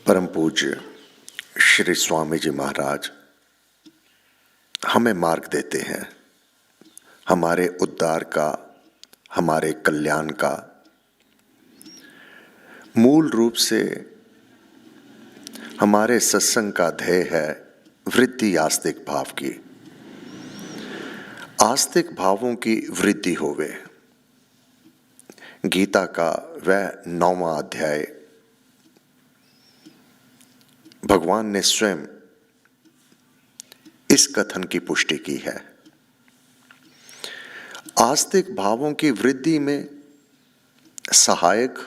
परम पूज्य श्री स्वामी जी महाराज हमें मार्ग देते हैं, हमारे उद्धार का, हमारे कल्याण का। मूल रूप से हमारे सत्संग का ध्येय है वृद्धि आस्तिक भाव की। आस्तिक भावों की वृद्धि होवे। गीता का वह 9वां अध्याय भगवान ने स्वयं इस कथन की पुष्टि की है। आस्तिक भावों की वृद्धि में सहायक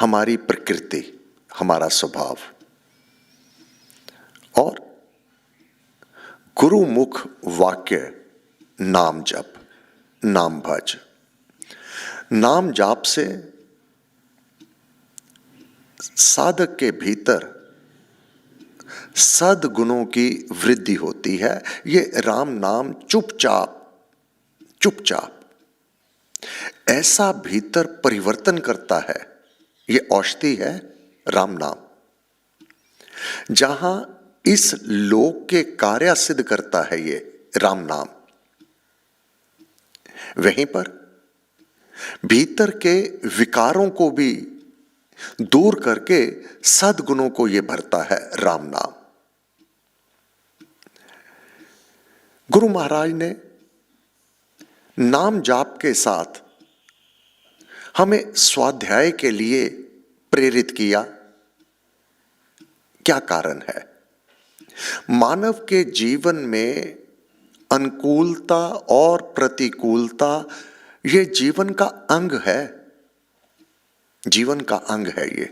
हमारी प्रकृति, हमारा स्वभाव और गुरुमुख वाक्य नाम जप, नाम भज। नाम जाप से साधक के भीतर सद्गुणों की वृद्धि होती है। ये राम नाम चुपचाप ऐसा भीतर परिवर्तन करता है। ये औषधि है राम नाम। जहां इस लोक के कार्य सिद्ध करता है ये राम नाम, वहीं पर भीतर के विकारों को भी दूर करके सद्गुणों को ये भरता है राम नाम। गुरु महाराज ने नाम जाप के साथ हमें स्वाध्याय के लिए प्रेरित किया। क्या कारण है? मानव के जीवन में अनुकूलता और प्रतिकूलता ये जीवन का अंग है। जीवन का अंग है ये।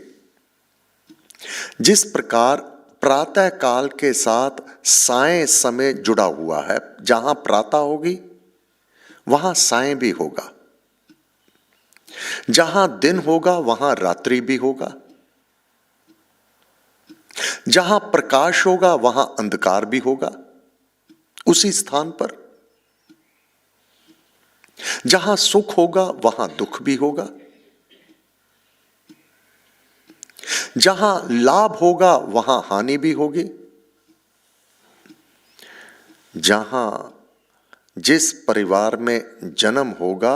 जिस प्रकार प्रातः काल के साथ साय समय जुड़ा हुआ है, जहां प्रातः होगी वहां साय भी होगा, जहां दिन होगा वहां रात्रि भी होगा, जहां प्रकाश होगा वहां अंधकार भी होगा। उसी स्थान पर जहां सुख होगा वहां दुख भी होगा, जहां लाभ होगा वहां हानि भी होगी, जहां जिस परिवार में जन्म होगा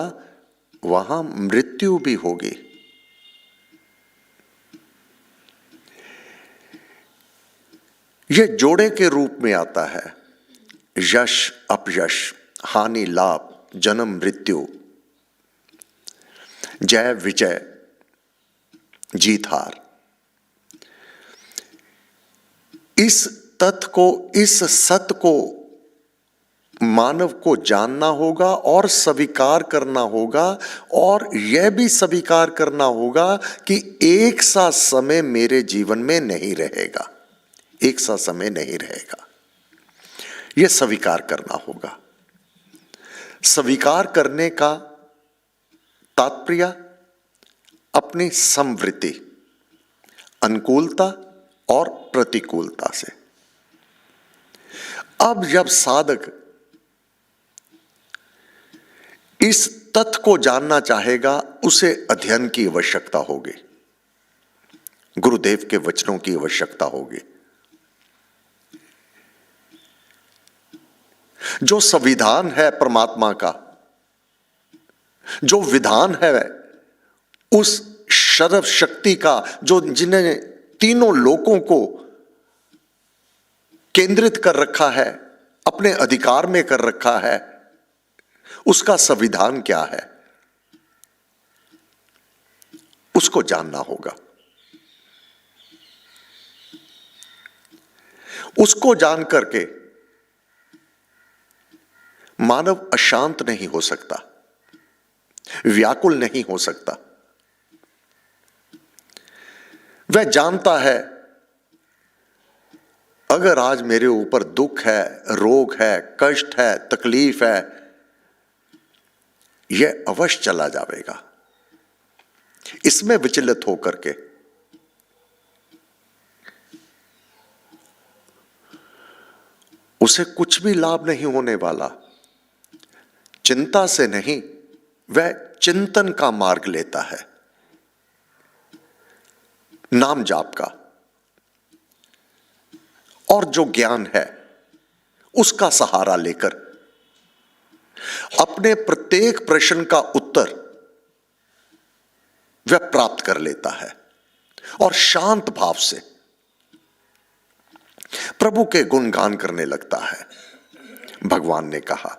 वहां मृत्यु भी होगी। यह जोड़े के रूप में आता है। यश अपयश, हानि लाभ, जन्म मृत्यु, जय विजय, जीत हार। इस तथ्य को, इस सत्य को मानव को जानना होगा और स्वीकार करना होगा, और यह भी स्वीकार करना होगा कि एक सा समय मेरे जीवन में नहीं रहेगा, एक सा समय नहीं रहेगा। यह स्वीकार करना होगा। स्वीकार करने का तात्पर्य अपनी समवृत्ति, अनुकूलता और प्रतिकूलता से। अब जब साधक इस तथ्य को जानना चाहेगा, उसे अध्ययन की आवश्यकता होगी, गुरुदेव के वचनों की आवश्यकता होगी। जो संविधान है परमात्मा का, जो विधान है उस सर्व शक्ति का, जो जिन्हें तीनों लोकों को केंद्रित कर रखा है, अपने अधिकार में कर रखा है, उसका संविधान क्या है, उसको जानना होगा। उसको जान करके मानव अशांत नहीं हो सकता, व्याकुल नहीं हो सकता। वह जानता है अगर आज मेरे ऊपर दुख है, रोग है, कष्ट है, तकलीफ है, यह अवश्य चला जाएगा। इसमें विचलित होकर के उसे कुछ भी लाभ नहीं होने वाला। चिंता से नहीं, वह चिंतन का मार्ग लेता है, नाम जाप का। और जो ज्ञान है उसका सहारा लेकर अपने प्रत्येक प्रश्न का उत्तर वह प्राप्त कर लेता है और शांत भाव से प्रभु के गुणगान करने लगता है। भगवान ने कहा,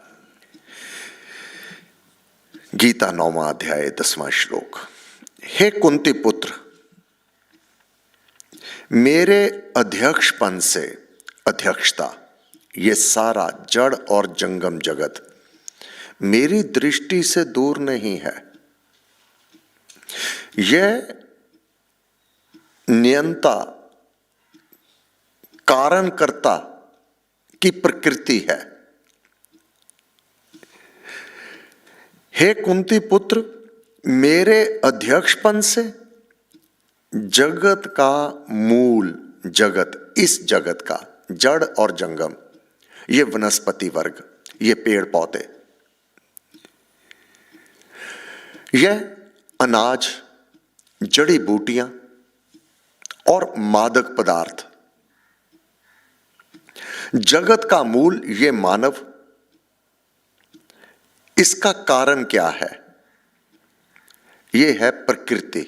गीता 9वां अध्याय 10वां श्लोक, हे कुंती पुत्र, मेरे अध्यक्षपन से अध्यक्षता, ये सारा जड़ और जंगम जगत मेरी दृष्टि से दूर नहीं है। यह नियंता कारणकर्ता की प्रकृति है। हे कुंती पुत्र, मेरे अध्यक्षपन से जगत का मूल, जगत, इस जगत का जड़ और जंगम, ये वनस्पति वर्ग, ये पेड़ पौधे, यह अनाज, जड़ी बूटियां और मादक पदार्थ, जगत का मूल ये मानव, इसका कारण क्या है? ये है प्रकृति।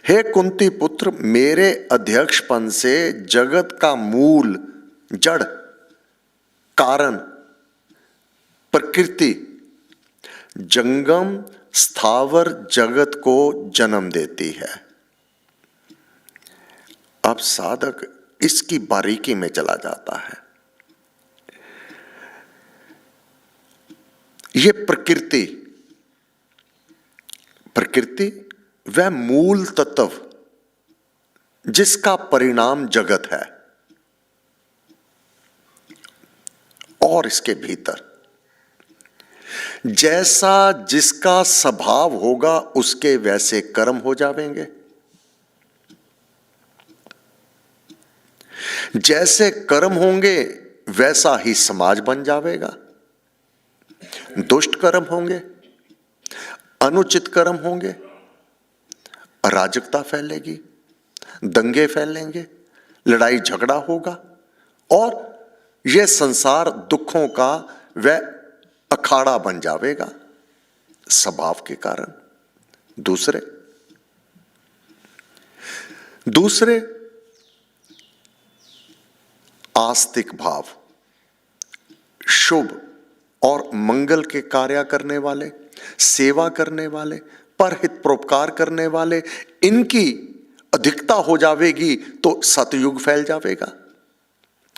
हे कुंती पुत्र, मेरे अध्यक्षपन से जगत का मूल, जड़, कारण, प्रकृति, जंगम स्थावर जगत को जन्म देती है। अब साधक इसकी बारीकी में चला जाता है। ये प्रकृति, वह मूल तत्व जिसका परिणाम जगत है, और इसके भीतर जैसा जिसका स्वभाव होगा उसके वैसे कर्म हो जाएंगे। जैसे कर्म होंगे वैसा ही समाज बन जाएगा। दुष्ट कर्म होंगे, अनुचित कर्म होंगे, अराजकता फैलेगी, दंगे फैलेंगे, लड़ाई झगड़ा होगा और यह संसार दुखों का वह अखाड़ा बन जाएगा स्वभाव के कारण। दूसरे आस्तिक भाव, शुभ और मंगल के कार्य करने वाले, सेवा करने वाले, परहित परोपकार करने वाले, इनकी अधिकता हो जाएगी तो सतयुग फैल जाएगा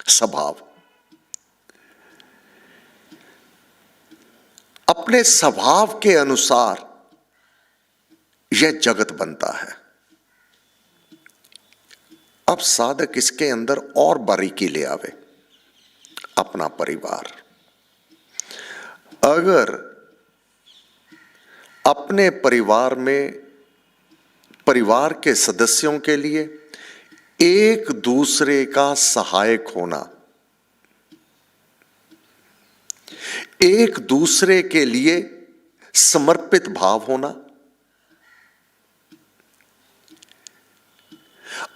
स्वभाव। अपने स्वभाव के अनुसार यह जगत बनता है। अब साधक इसके अंदर और बारीकी ले आवे। अपना परिवार, अगर अपने परिवार में, परिवार के सदस्यों के लिए एक दूसरे का सहायक होना, एक दूसरे के लिए समर्पित भाव होना,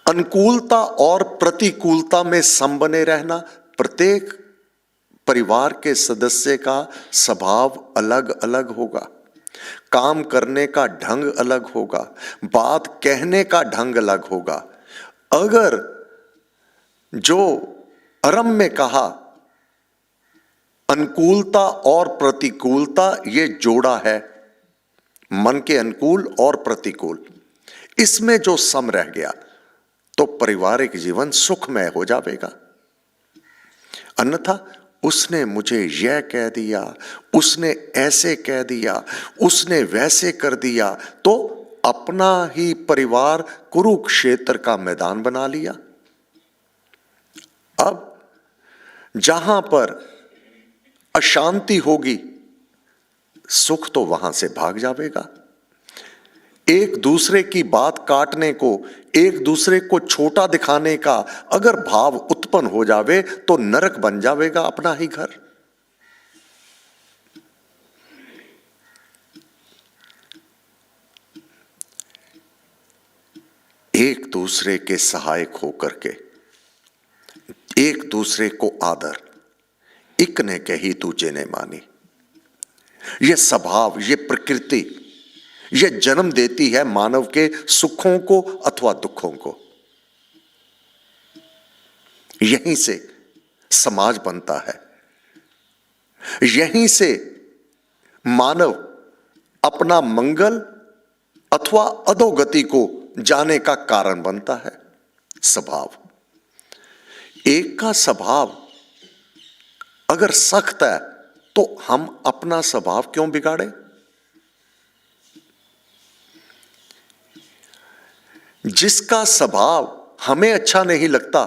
अनुकूलता और प्रतिकूलता में सम बने रहना। प्रत्येक परिवार के सदस्य का स्वभाव अलग अलग होगा, काम करने का ढंग अलग होगा, बात कहने का ढंग अलग होगा। अगर जो अरम में कहा अनुकूलता और प्रतिकूलता, ये जोड़ा है मन के अनुकूल और प्रतिकूल, इसमें जो सम रह गया तो पारिवारिक जीवन सुखमय हो जाएगा। अन्यथा उसने मुझे यह कह दिया, उसने ऐसे कह दिया, उसने वैसे कर दिया, तो अपना ही परिवार कुरुक्षेत्र का मैदान बना लिया। अब जहां पर अशांति होगी, सुख तो वहां से भाग जाएगा। एक दूसरे की बात काटने को, एक दूसरे को छोटा दिखाने का अगर भाव उत्पन्न हो जावे तो नरक बन जाएगा अपना ही घर। एक दूसरे के सहायक होकर के एक दूसरे को आदर, इक ने कही तुझे ने मानी। यह स्वभाव, यह प्रकृति, यह जन्म देती है मानव के सुखों को अथवा दुखों को। यहीं से समाज बनता है, यहीं से मानव अपना मंगल अथवा अधोगति को जाने का कारण बनता है। स्वभाव, एक का स्वभाव अगर सख्त है तो हम अपना स्वभाव क्यों बिगाड़े? जिसका स्वभाव हमें अच्छा नहीं लगता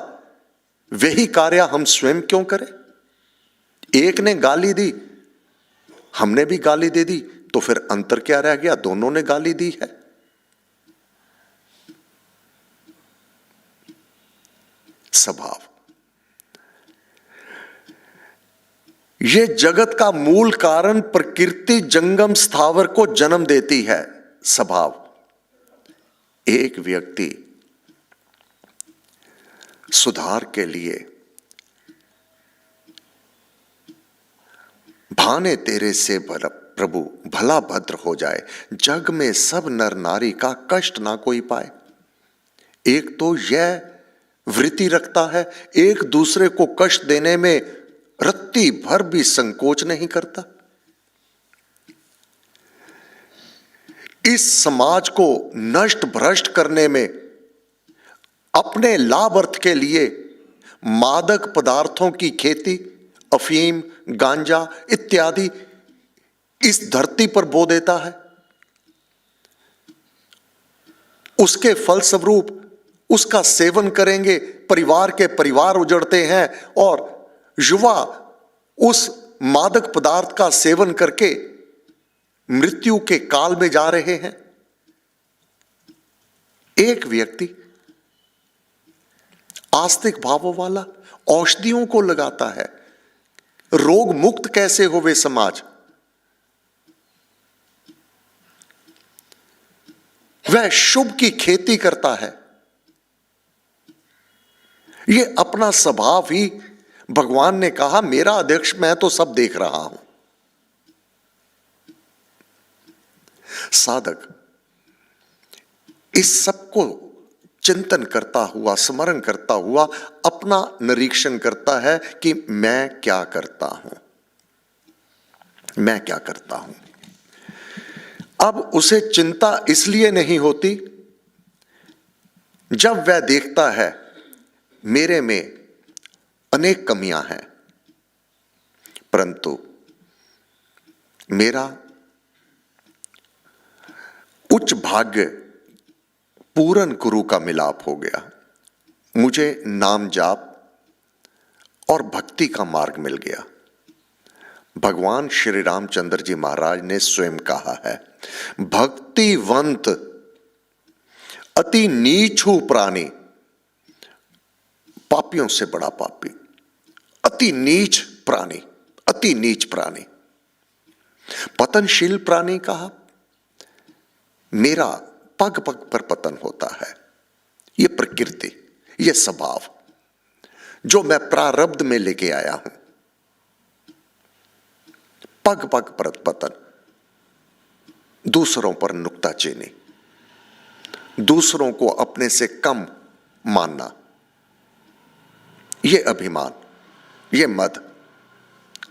वही कार्य हम स्वयं क्यों करें? एक ने गाली दी, हमने भी गाली दे दी, तो फिर अंतर क्या रह गया? दोनों ने गाली दी है। स्वभाव, यह जगत का मूल कारण प्रकृति जंगम स्थावर को जन्म देती है। स्वभाव, एक व्यक्ति सुधार के लिए भाने तेरे से प्रभु भला भद्र हो जाए, जग में सब नर नारी का कष्ट ना कोई पाए। एक तो यह वृत्ति रखता है, एक दूसरे को कष्ट देने में रत्ती भर भी संकोच नहीं करता। इस समाज को नष्ट भ्रष्ट करने में अपने लाभ अर्थ के लिए मादक पदार्थों की खेती, अफीम, गांजा इत्यादि इस धरती पर बो देता है। उसके फलस्वरूप उसका सेवन करेंगे, परिवार के परिवार उजड़ते हैं और युवा उस मादक पदार्थ का सेवन करके मृत्यु के काल में जा रहे हैं। एक व्यक्ति आस्तिक भावों वाला औषधियों को लगाता है, रोग मुक्त कैसे होवे समाज? वह शुभ की खेती करता है। यह अपना स्वभाव ही भगवान ने कहा मेरा अध्यक्ष, मैं तो सब देख रहा हूं। साधक इस सब को चिंतन करता हुआ, स्मरण करता हुआ अपना निरीक्षण करता है कि मैं क्या करता हूं, मैं क्या करता हूं। अब उसे चिंता इसलिए नहीं होती जब वह देखता है मेरे में अनेक कमियां हैं, परंतु मेरा उच्च भाग्य पूर्ण गुरु का मिलाप हो गया। मुझे नाम जाप और भक्ति का मार्ग मिल गया। भगवान श्री रामचंद्र जी महाराज ने स्वयं कहा है, भक्तिवंत अति नीचू प्राणी, पापियों से बड़ा पापी, अति नीच प्राणी, अति नीच प्राणी। पतनशील प्राणी कहा, मेरा पग पग पर पतन होता है। यह प्रकृति, यह स्वभाव जो मैं प्रारब्ध में लेके आया हूं, पग पग पर पतन, दूसरों पर नुक्ताचीनी, दूसरों को अपने से कम मानना, यह अभिमान, यह मद,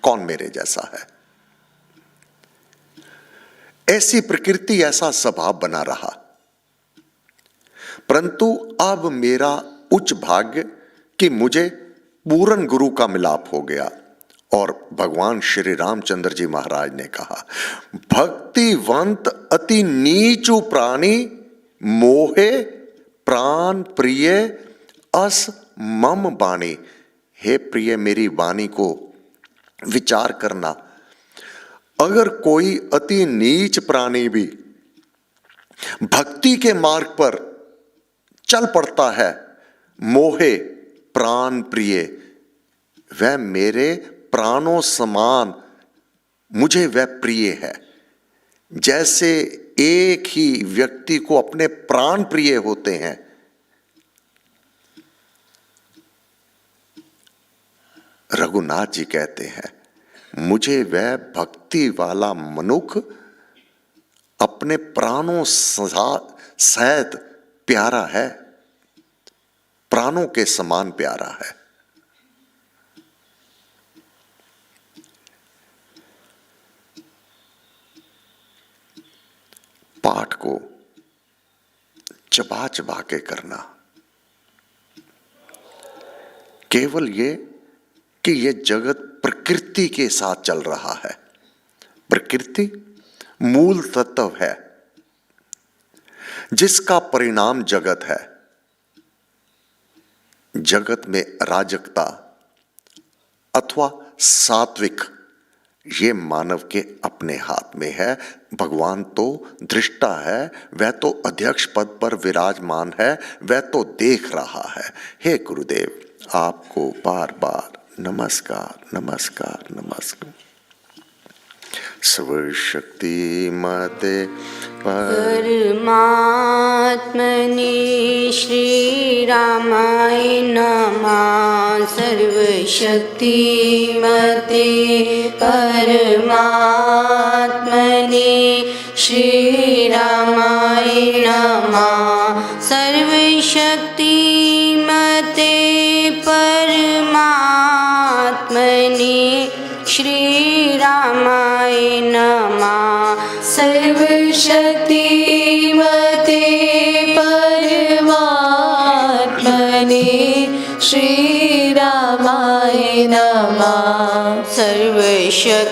कौन मेरे जैसा है। ऐसी प्रकृति, ऐसा स्वभाव बना रहा। परंतु अब मेरा उच्च भाग्य कि मुझे पूर्ण गुरु का मिलाप हो गया। और भगवान श्री रामचंद्र जी महाराज ने कहा, भक्तिवंत अति नीचू प्राणी, मोहे प्राण प्रिय अस मम बाणी। हे प्रिय, मेरी वाणी को विचार करना। अगर कोई अति नीच प्राणी भी भक्ति के मार्ग पर चल पड़ता है, मोहे प्राण प्रिय, वह मेरे प्राणों समान, मुझे वह प्रिय है। जैसे एक ही व्यक्ति को अपने प्राण प्रिय होते हैं, रघुनाथ जी कहते हैं, मुझे वह भक्ति वाला मनुष्य अपने प्राणों सहित प्यारा है, प्राणों के समान प्यारा है। पाठ को चबा चबा के करना, केवल ये कि ये जगत प्रकृति के साथ चल रहा है। प्रकृति मूल तत्व है जिसका परिणाम जगत है। जगत में अराजकता अथवा सात्विक ये मानव के अपने हाथ में है। भगवान तो दृष्टा है, वह तो अध्यक्ष पद पर विराजमान है, वह तो देख रहा है। हे गुरुदेव, आपको बार बार नमस्कार नमस्कार नमस्कार। सर्वशक्तिमते परमात्मने श्री रामाय नमः। सर्वशक्तिमते परमात्मने श्री रामाय नमः। सर्वशक्तिमते परमात्मने श्री रामाय नमः। सर्वशक्तिमते परमात्मने श्री रामाय नमः। सर्वशक्तिमते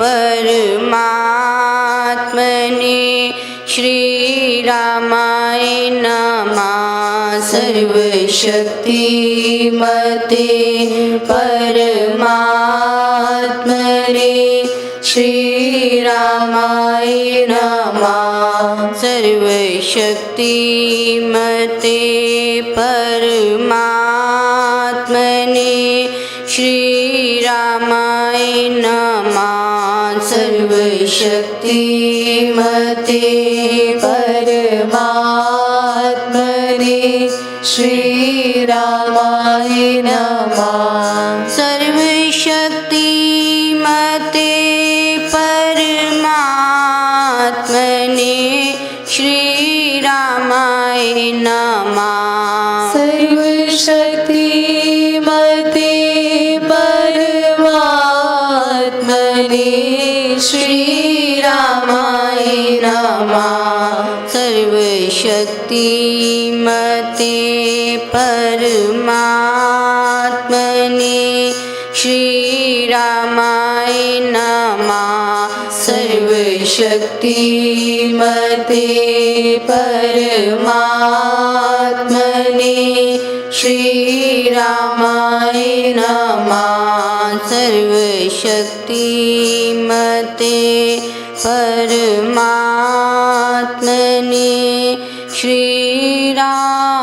परमात्मने श्री रामाय नमः। सर्वशक्तिमते परमात्मने श्री रामाय नमः। सर्वशक्तिमते परमात्मने श्री रामाय नमः। सर्वशक्तिमते परमात्मने श्री रामाय नमः। सर्वशक्तिमते परमात्मने श्री रामाय नमः। सर्वशक्तिमते परमात्मने श्री रामाय नमः। सर्वशक्तिमते परमात्मने श्री रामाय नमः। सर्वशक्तिमते परमात्मने श्री रामाय नमः। सर्वशक्तिमते परमात्मने श्री राम